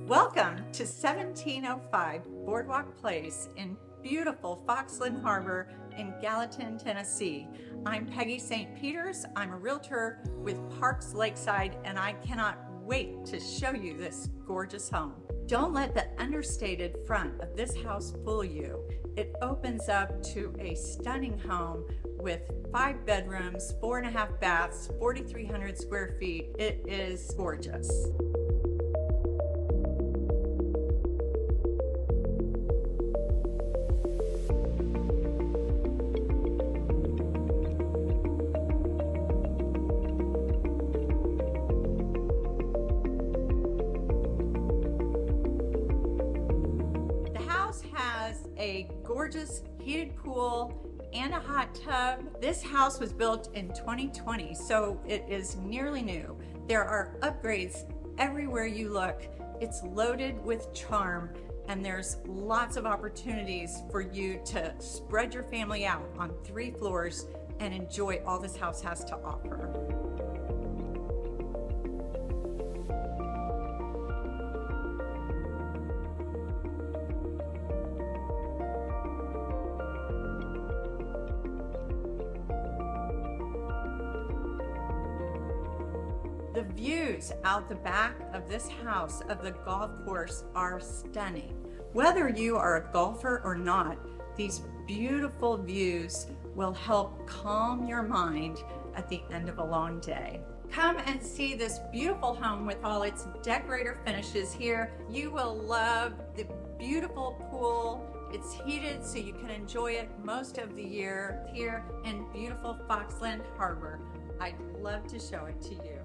Welcome to 1705 Boardwalk Place in beautiful Foxland Harbor in Gallatin, Tennessee. I'm Peggy St. Peters. I'm a realtor with Parks Lakeside, and I cannot wait to show you this gorgeous home. Don't let the understated front of this house fool you. It opens up to a stunning home with 5 bedrooms, 4.5 baths, 4,300 square feet. It is gorgeous. Has a gorgeous heated pool and a hot tub. This house was built in 2020, so it is nearly new. There are upgrades everywhere you look. It's loaded with charm, and there's lots of opportunities for you to spread your family out on 3 floors and enjoy all this house has to offer. The views out the back of this house of the golf course are stunning. Whether you are a golfer or not, these beautiful views will help calm your mind at the end of a long day. Come and see this beautiful home with all its decorator finishes here. You will love the beautiful pool. It's heated so you can enjoy it most of the year here in beautiful Foxland Harbor. I'd love to show it to you.